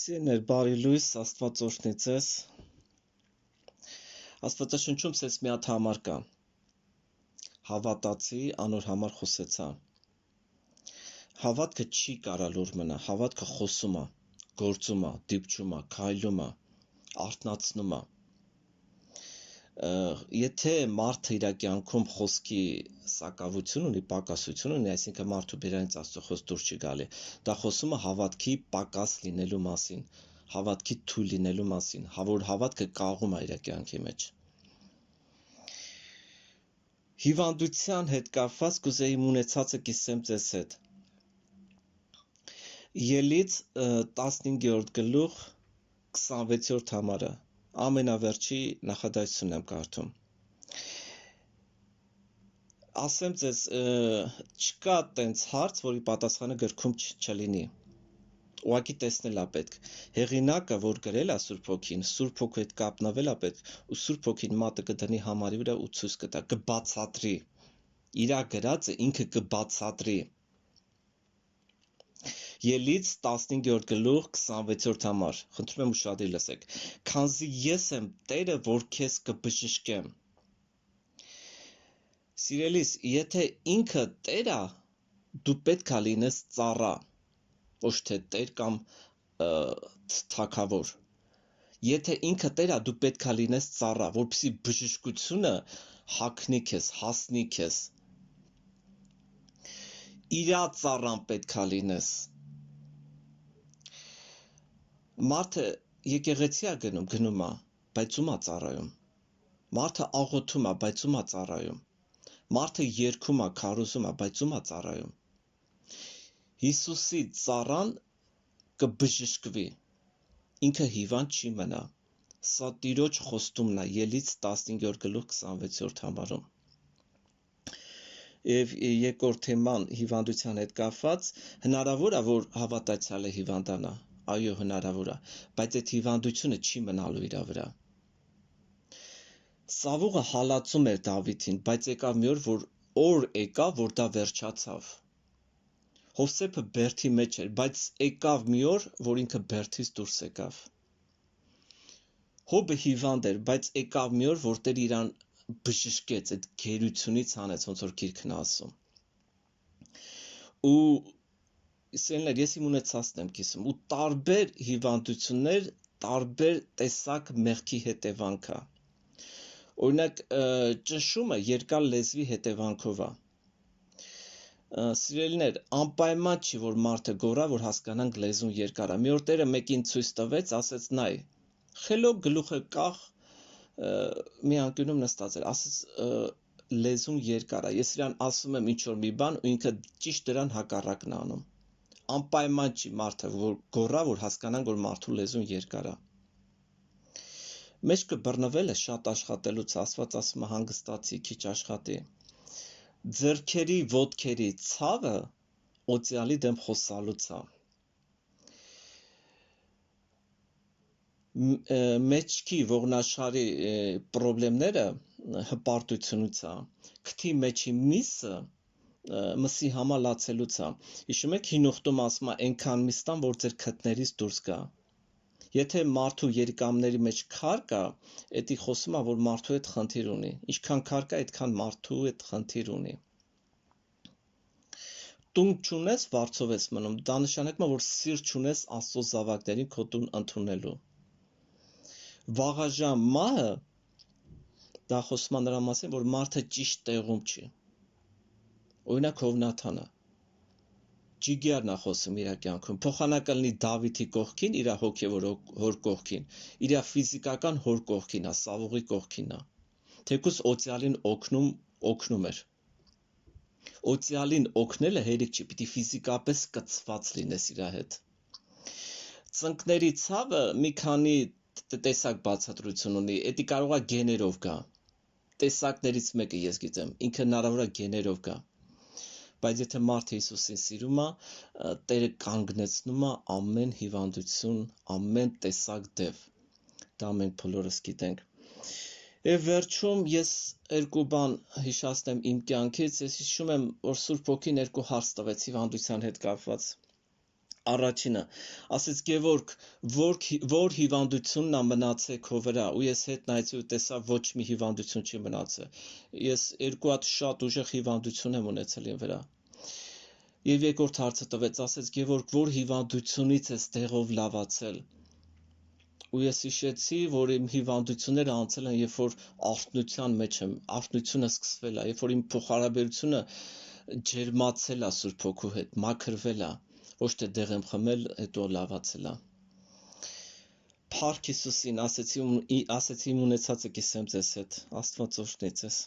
Սիրներ, բարի լույս, Աստված օրհնի ձեզ։ Աստվածաշնչում ցես մի հատ համար կա։ Հավատացի անոր համար խոսեցա։ Հավատքը չի կարա լուր մնա, հավատքը խոսում է, գործում է, դիպչում է, քայլում է, արթնացնում է։ Եթե մարդը իր կյանքում խոսքի սակավություն ունի, պակասություն ունի, այսինքն մարդու բերանից Աստծո խոսք դուրս չի գալի, դա խոսում է հավատքի պակաս լինելու մասին, հավատքի թույլ լինելու մասին, որ հավատքը կաղում է իր կյանքի մեջ։ Հիվանդության հետ կապված կուզեի իմ ունեցածը կիսեմ ձեզ հետ։ Ելից 15-րդ գլուխ 26-րդ համարը, ամենավերջի նախադասությունն եմ կարդում։ Ասեմ ձեզ, չկա տենց հարց, որի պատասխանը գրքում չլինի։ Ուղղակի տեսնել է պետք։ Հեղինակը, որ գրել է Սուրբ Հոգին, Սուրբ Հոգու հետ կապնավել է պետք, ու Սուրբ Հոգին մատը կդնի համարի վրա ու ցույց կտա, կբացատրի։ Իրա գրածը ինքը կբացատրի։ Ելից 15-րդ գլուխ 26-րդ համար։ Խնդրում եմ ուշադիր լսեք։ Քանզի ես եմ Տերը, որ քեզ կբժշկեմ։ Սիրելիս, եթե ինքը Տեր է, դու պետք է լինես ծառա, ոչ թե Տեր կամ թագավոր։ Եթե ինքը Տեր է, դու պետք է լինես ծառա, որպեսզի բժշկությունը հագնի քեզ, հասնի քեզ։ Իրա ծառան պետք է լինես։ Մարդը եկեղեցի է գնում է, բայց ում է ծառայում։ Մարդը աղոթում է, բայց ում է ծառայում։ Մարդը երգում է, քարոզում է, բայց ում է ծառայում։ Հիսուսի ծառան կբժշկվի։ Ինքը հիվանդ չի մնա։ Սա Տիրոջ խոստումն է Ելից 15-րդ գլուխ 26-րդ համարում։ Եվ երկրորդ թեման հիվանդության հետ կապված, հնարավոր է, որ հավատացյալը հիվանդանա։ Այո, հնարավոր է, բայց այդ հիվանդությունը չի մնալու իր վրա։ Սավուղը հալածում էր Դավիթին, բայց եկավ մի օր եկավ, որ դա վերջացավ։ Հովսեփը բերդի մեջ էր, բայց եկավ մի օր, որ ինքը բերդից դուրս եկավ։ Հոբը հիվանդ էր, բայց եկավ մի օր, որ Տեր իրան բժշկեց, այդ գերությունից հանեց, ոնց որ Գիրքն է ասում։ Ու սերներ, ես իմ ունեցածն եմ կիսում, ու տարբեր հիվանդություններ, տարբեր տեսակ մեղքի հետևանք է։ Օրինակ, ճնշումը երկար լեզվի հետևանքով է։ Սիրելիներ, անպայման չի, որ մարդը գոռա, որ հասկանանք լեզուն երկար է։ Մի օր Տերը մեկին ցույց տվեց, ասեց՝ նայ, խելոք գլուխը կախ, մի անկյունում նստած էր, ասեց լեզուն երկար է։ Ես իրան ասում եմ ինչ-որ մի բան, ու ինքը ճիշտ դրան հակառակն է անում։ Անպայման չի մարդը, որ գոռա, որ հասկանանք, որ մարդու լեզուն երկար է։ Մեջքը բռնվել է շատ աշխատելուց, Աստված ասում է հանգստացի, քիչ աշխատի։ Ձեռքերի, ոտքերի ցավը օծյալի դեմ խոսալուց է։ Մեջքի ողնաշարի խնդիրները հպարտությունից է։ Քթի մեջի մսի համա լացելուց է։ Հիշում եք հին ուխտում ասում է այնքան միս տան, որ ձեր քթներից դուրս գա։ Եթե մարդու երիկամների մեջ քար կա, դա խոսում է, որ մարդու հետ խնդիր ունի։ Ինչքան քար կա, այդքան մարդու հետ խնդիր ունի։ Տուն չունես, վարձով ես մնում։ Դա նշանակում է, որ սիրտ չունես Աստծո զավակներին քո տուն ընդունելու։ Վաղաժամ մահը դա խոսում է նրա մասին, որ մարդը ճիշտ տեղում չի։ Օրինակ Հովնաթանը Ջիգիարն է խոսում իր կյանքում, փոխանակը լինի Դավիթի կողքին, իր հոգևոր հոր կողքին, իր ֆիզիկական հոր կողքին է, Սավուղի կողքին է։ Թեկուզ օծյալին օգնում էր։ Օծյալին օգնելը հերիք չի, պիտի ֆիզիկապես կցված լինես իր հետ։ Ծնկների ցավը մի քանի տեսակ բացատրություն ունի, դա կարող է գեներով գա։ Տեսակներից մեկը ես գիտեմ, ինքը հնարավոր է գեներով գա։ Բայց եթե մարդը Հիսուսին սիրում է, Տերը կանգնեցնում է ամեն հիվանդություն, ամեն տեսակ դև։ Դա մենք բոլորս գիտենք։ Եվ վերջում ես երկու բան հիշացնեմ իմ կյանքից, ես հիշում եմ, որ Սուրբ Հոգին երկու հարց տվեց հիվանդության հետ կապված։ Առաջինը, ասեց Գևորգ, որ հիվանդությունն է մնացել քո վրա, ու ես հետ նայեցի ու տեսա ոչ մի հիվանդություն չի մնացել։ Ես 2 հատ շատ ուժեղ հիվանդություն եմ ունեցել իմ վրա։ Եվ երկրորդ հարցը տվեց, ասեց Գևորգ, որ հիվանդությունից ես տեղով լավացել։ Ու ես հիշեցի, որ իմ հիվանդությունները անցել են, երբ որ արթնության մեջ եմ, արթնությունը սկսվել է, երբ որ իմ փոխհարաբերությունը ջերմացել է Սուրբ Հոգու հետ, մաքրվել է, ոչ թե դեղ եմ խմել, հետո լավացել է։ Փառք Հիսուսին, ասեցի իմ ունեցածը կիսեմ ձեզ հետ, Աստված օրհնի ձեզ։